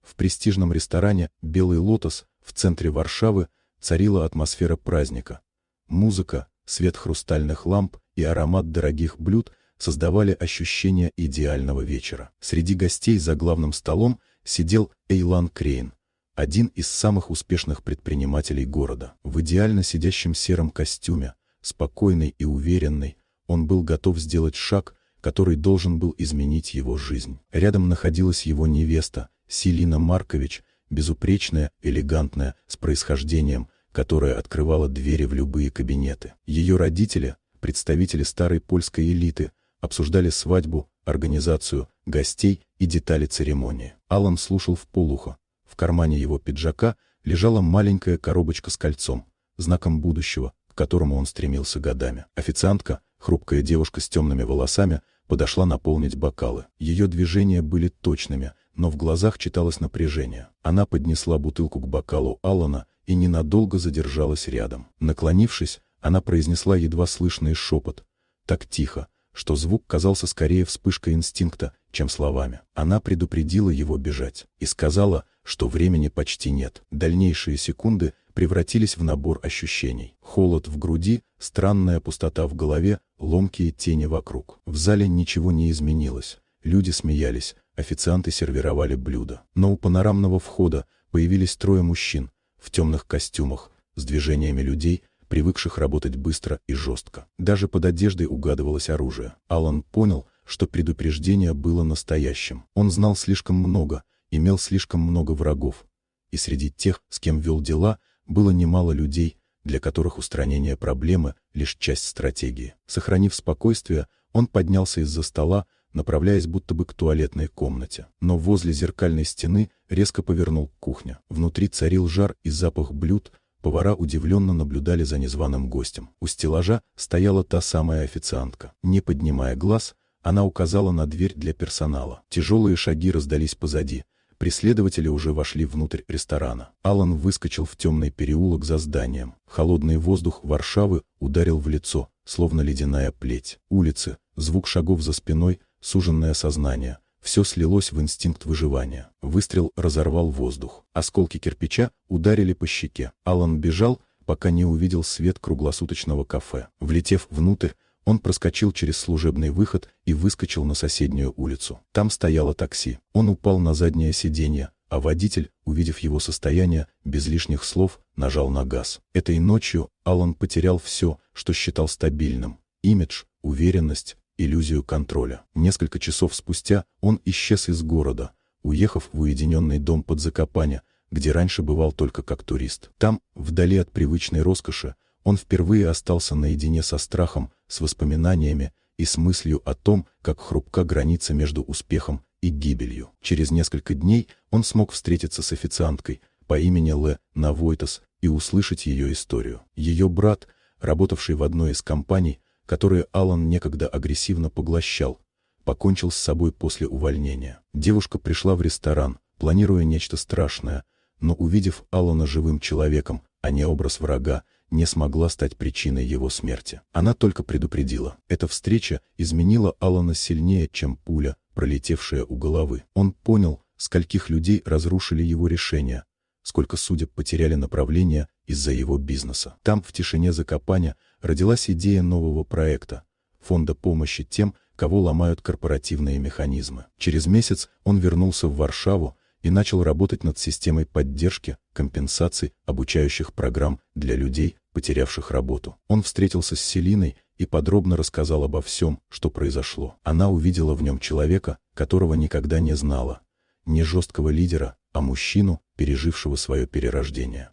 В престижном ресторане «Белый лотос» в центре Варшавы царила атмосфера праздника. Музыка, свет хрустальных ламп и аромат дорогих блюд создавали ощущение идеального вечера. Среди гостей за главным столом сидел Эйлан Крейн, один из самых успешных предпринимателей города. В идеально сидящем сером костюме, спокойный и уверенный, он был готов сделать шаг, который должен был изменить его жизнь. Рядом находилась его невеста, Селина Маркович, безупречная, элегантная, с происхождением, которая открывала двери в любые кабинеты. Ее родители, представители старой польской элиты, обсуждали свадьбу, организацию, гостей и детали церемонии. Алан слушал вполуха. В кармане его пиджака лежала маленькая коробочка с кольцом, знаком будущего, к которому он стремился годами. Официантка, хрупкая девушка с темными волосами, подошла наполнить бокалы. Ее движения были точными, но в глазах читалось напряжение. Она поднесла бутылку к бокалу Алана и ненадолго задержалась рядом. Наклонившись, она произнесла едва слышный шепот, так тихо, что звук казался скорее вспышкой инстинкта, чем словами. Она предупредила его бежать и сказала, что времени почти нет. Дальнейшие секунды превратились в набор ощущений. Холод в груди, странная пустота в голове, ломкие тени вокруг. В зале ничего не изменилось. Люди смеялись, официанты сервировали блюда. Но у панорамного входа появились трое мужчин в темных костюмах, с движениями людей, привыкших работать быстро и жестко. Даже под одеждой угадывалось оружие. Алан понял, что предупреждение было настоящим. Он знал слишком много, имел слишком много врагов. И среди тех, с кем вел дела, было немало людей, для которых устранение проблемы — лишь часть стратегии. Сохранив спокойствие, он поднялся из-за стола, направляясь будто бы к туалетной комнате. Но возле зеркальной стены резко повернул к кухне. Внутри царил жар и запах блюд. Повара удивленно наблюдали за незваным гостем. У стеллажа стояла та самая официантка. Не поднимая глаз, она указала на дверь для персонала. Тяжелые шаги раздались позади. Преследователи уже вошли внутрь ресторана. Алан выскочил в темный переулок за зданием. Холодный воздух Варшавы ударил в лицо, словно ледяная плеть. Улицы, звук шагов за спиной, суженное сознание. Все слилось в инстинкт выживания. Выстрел разорвал воздух. Осколки кирпича ударили по щеке. Алан бежал, пока не увидел свет круглосуточного кафе. Влетев внутрь, он проскочил через служебный выход и выскочил на соседнюю улицу. Там стояло такси. Он упал на заднее сиденье, а водитель, увидев его состояние, без лишних слов, нажал на газ. Этой ночью Алан потерял все, что считал стабильным. Имидж, уверенность, иллюзию контроля. Несколько часов спустя он исчез из города, уехав в уединенный дом под Закопане, где раньше бывал только как турист. Там, вдали от привычной роскоши, он впервые остался наедине со страхом, с воспоминаниями и с мыслью о том, как хрупка граница между успехом и гибелью. Через несколько дней он смог встретиться с официанткой по имени Лена Войтас и услышать ее историю. Ее брат, работавший в одной из компаний, которые Алан некогда агрессивно поглощал, покончил с собой после увольнения. Девушка пришла в ресторан, планируя нечто страшное, но, увидев Алана живым человеком, а не образ врага, не смогла стать причиной его смерти. Она только предупредила. Эта встреча изменила Алана сильнее, чем пуля, пролетевшая у головы. Он понял, скольких людей разрушили его решения, сколько судеб потеряли направление из-за его бизнеса. Там, в тишине Закопаня, родилась идея нового проекта — фонда помощи тем, кого ломают корпоративные механизмы. Через месяц он вернулся в Варшаву и начал работать над системой поддержки, компенсаций, обучающих программ для людей, потерявших работу. Он встретился с Селиной и подробно рассказал обо всем, что произошло. Она увидела в нем человека, которого никогда не знала. Не жесткого лидера, а мужчину, пережившего свое перерождение.